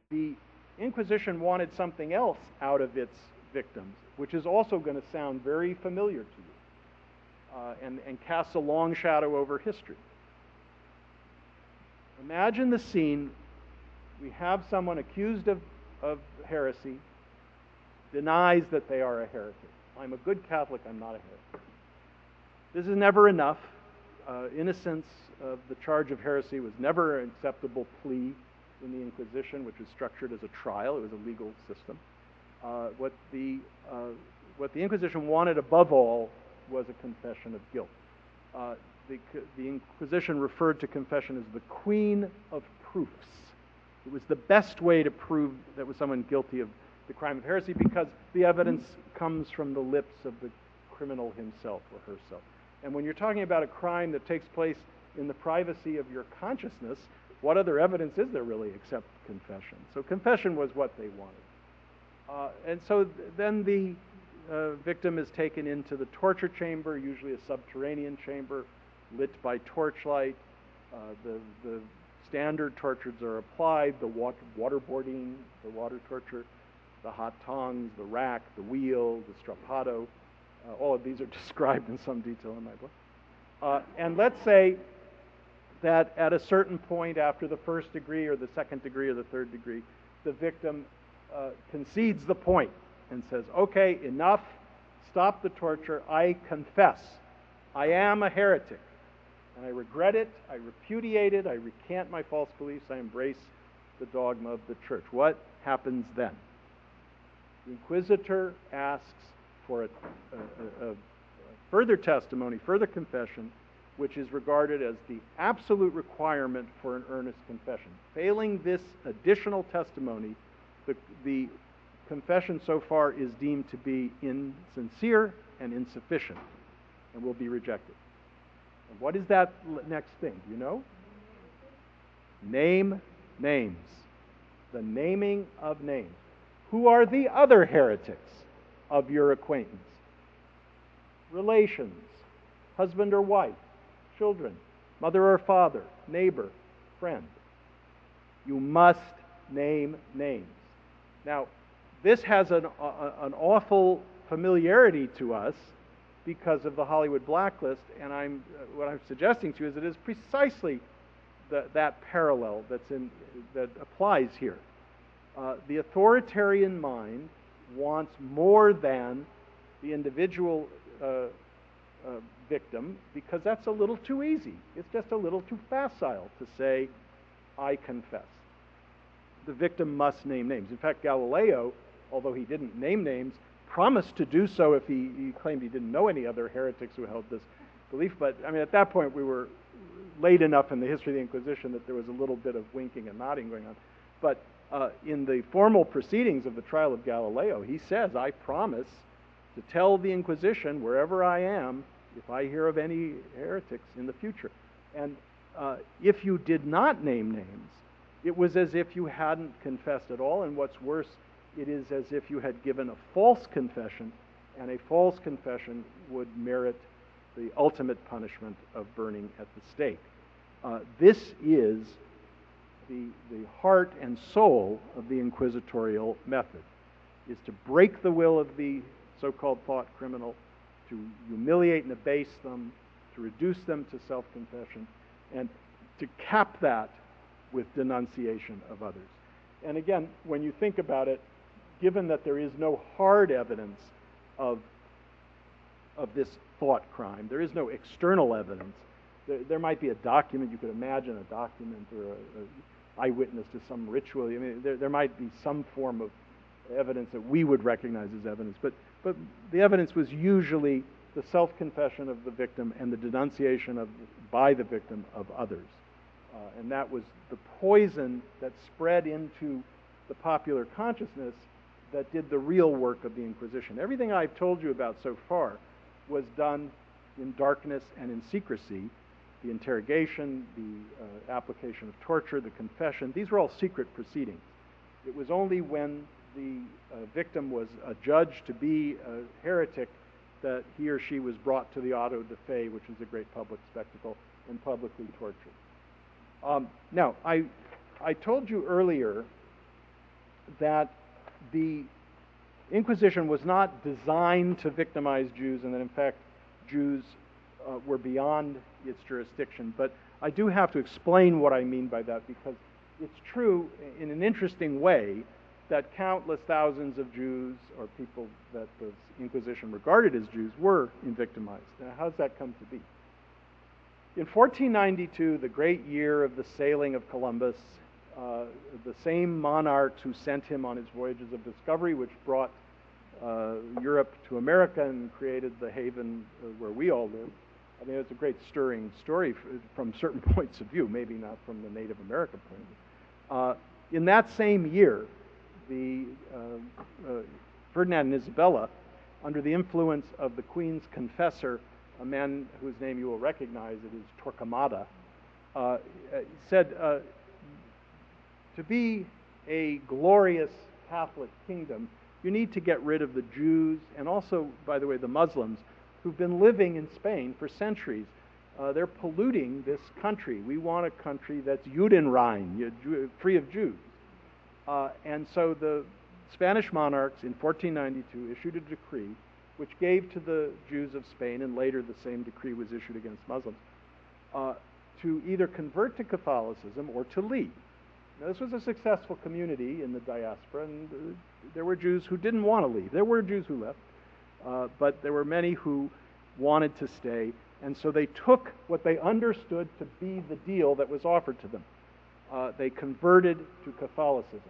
The Inquisition wanted something else out of its victims, which is also going to sound very familiar to you, and casts a long shadow over history. Imagine the scene. We have someone accused of heresy, denies that they are a heretic. I'm a good Catholic, I'm not a heretic. This is never enough. Innocence of the charge of heresy was never an acceptable plea in the Inquisition, which was structured as a trial. It was a legal system. What the Inquisition wanted above all was a confession of guilt. The Inquisition referred to confession as the queen of proofs. It was the best way to prove that was someone guilty of the crime of heresy, because the evidence comes from the lips of the criminal himself or herself. And when you're talking about a crime that takes place in the privacy of your consciousness, what other evidence is there really except confession? So confession was what they wanted. And so then the victim is taken into the torture chamber, usually a subterranean chamber, lit by torchlight. The standard tortures are applied: the waterboarding, the water torture, the hot tongs, the rack, the wheel, the strappado. All of these are described in some detail in my book. And let's say that at a certain point after the first degree or the second degree or the third degree, the victim concedes the point and says, okay, enough, stop the torture, I confess. I am a heretic, and I regret it, I repudiate it, I recant my false beliefs, I embrace the dogma of the church. What happens then? The inquisitor asks for a further testimony, further confession, which is regarded as the absolute requirement for an earnest confession. Failing this additional testimony, the confession so far is deemed to be insincere and insufficient and will be rejected. And what is that next thing? Do you know? Name names. The naming of names. Who are the other heretics of your acquaintance? Relations, husband or wife, children, mother or father, neighbor, friend. You must name names. Now, this has an awful familiarity to us because of the Hollywood blacklist, and what I'm suggesting to you is it is precisely that parallel that applies here. The authoritarian mind wants more than the individual victim, because that's a little too easy. It's just a little too facile to say, I confess. The victim must name names. In fact, Galileo, although he didn't name names, promised to do so if he claimed he didn't know any other heretics who held this belief. But, I mean, at that point we were late enough in the history of the Inquisition that there was a little bit of winking and nodding going on. But in the formal proceedings of the trial of Galileo, he says, I promise to tell the Inquisition wherever I am if I hear of any heretics in the future. And if you did not name names, it was as if you hadn't confessed at all, and what's worse, it is as if you had given a false confession, and a false confession would merit the ultimate punishment of burning at the stake. This is the heart and soul of the inquisitorial method, is to break the will of the so-called thought criminal, to humiliate and abase them, to reduce them to self-confession, and to cap that with denunciation of others. And again, when you think about it, given that there is no hard evidence of this thought crime, there is no external evidence. There might be a document, you could imagine a document or an eyewitness to some ritual. I mean, there might be some form of evidence that we would recognize as evidence, but the evidence was usually the self-confession of the victim and the denunciation by the victim of others. And that was the poison that spread into the popular consciousness that did the real work of the Inquisition. Everything I've told you about so far was done in darkness and in secrecy. The interrogation, the application of torture, the confession, these were all secret proceedings. It was only when the victim was adjudged to be a heretic that he or she was brought to the auto da fe, which is a great public spectacle, and publicly tortured. Now, I told you earlier that the Inquisition was not designed to victimize Jews, and that in fact Jews were beyond its jurisdiction. But I do have to explain what I mean by that, because it's true in an interesting way that countless thousands of Jews, or people that the Inquisition regarded as Jews, were victimized. Now, how does that come to be? In 1492, the great year of the sailing of Columbus, the same monarchs who sent him on his voyages of discovery, which brought Europe to America and created the haven where we all live. I mean, it's a great stirring story from certain points of view, maybe not from the Native American point of view. In that same year, the Ferdinand and Isabella, under the influence of the Queen's confessor, a man whose name you will recognize, it is Torquemada, said, to be a glorious Catholic kingdom, you need to get rid of the Jews, and also, by the way, the Muslims, who've been living in Spain for centuries. They're polluting this country. We want a country that's Judenrein, free of Jews. And so the Spanish monarchs in 1492 issued a decree which gave to the Jews of Spain, and later the same decree was issued against Muslims, to either convert to Catholicism or to leave. Now, this was a successful community in the diaspora, and there were Jews who didn't want to leave. There were Jews who left, but there were many who wanted to stay, and so they took what they understood to be the deal that was offered to them. They converted to Catholicism.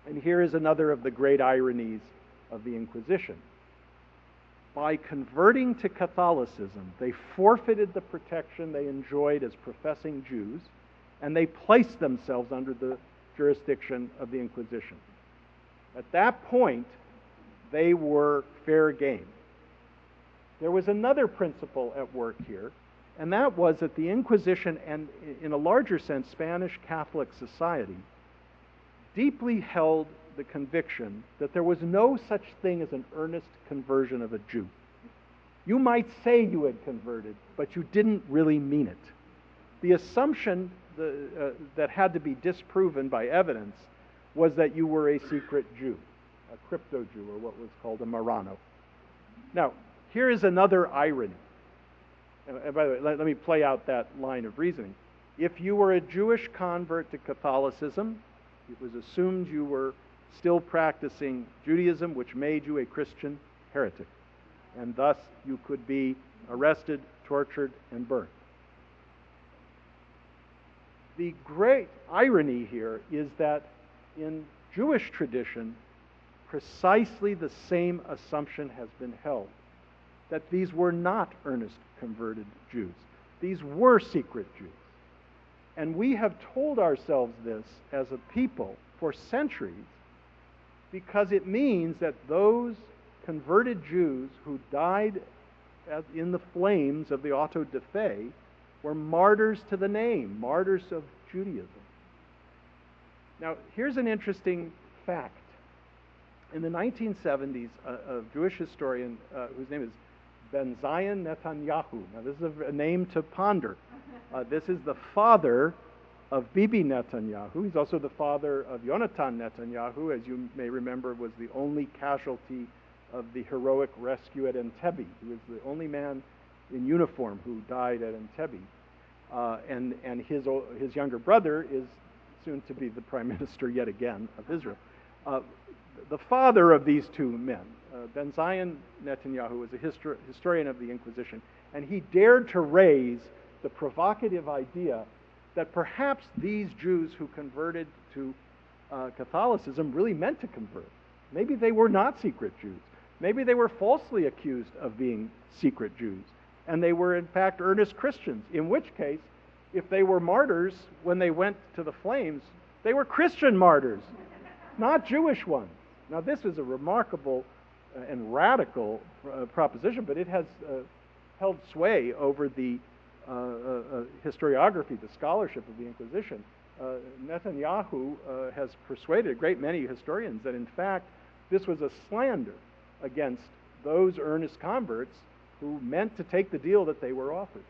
And here is another of the great ironies of the Inquisition. By converting to Catholicism, they forfeited the protection they enjoyed as professing Jews, and they placed themselves under the jurisdiction of the Inquisition. At that point, they were fair game. There was another principle at work here, and that was that the Inquisition, and in a larger sense, Spanish Catholic society, deeply held the conviction that there was no such thing as an earnest conversion of a Jew. You might say you had converted, but you didn't really mean it. The assumption that had to be disproven by evidence was that you were a secret Jew, a crypto Jew, or what was called a Marrano. Now, here is another irony. And by the way, let me play out that line of reasoning. If you were a Jewish convert to Catholicism, it was assumed you were still practicing Judaism, which made you a Christian heretic. And thus you could be arrested, tortured, and burned. The great irony here is that in Jewish tradition, precisely the same assumption has been held, that these were not earnest converted Jews. These were secret Jews. And we have told ourselves this as a people for centuries because it means that those converted Jews who died in the flames of the auto da fe were martyrs to the name, martyrs of Judaism. Now, here's an interesting fact. In the 1970s, a Jewish historian whose name is Ben Zion Netanyahu. Now, this is a name to ponder. This is the father of Bibi Netanyahu. He's also the father of Johnathan Netanyahu, as you may remember, was the only casualty of the heroic rescue at Entebbe. He was the only man in uniform who died at Entebbe. And his younger brother is soon to be the prime minister yet again of Israel. The father of these two men, Ben Zion Netanyahu, was a historian of the Inquisition, and he dared to raise the provocative idea that perhaps these Jews who converted to Catholicism really meant to convert. Maybe they were not secret Jews. Maybe they were falsely accused of being secret Jews, and they were in fact earnest Christians, in which case, if they were martyrs when they went to the flames, they were Christian martyrs, not Jewish ones. Now, this is a remarkable and radical proposition, but it has held sway over the historiography, the scholarship of the Inquisition. Netanyahu has persuaded a great many historians that, in fact, this was a slander against those earnest converts who meant to take the deal that they were offered.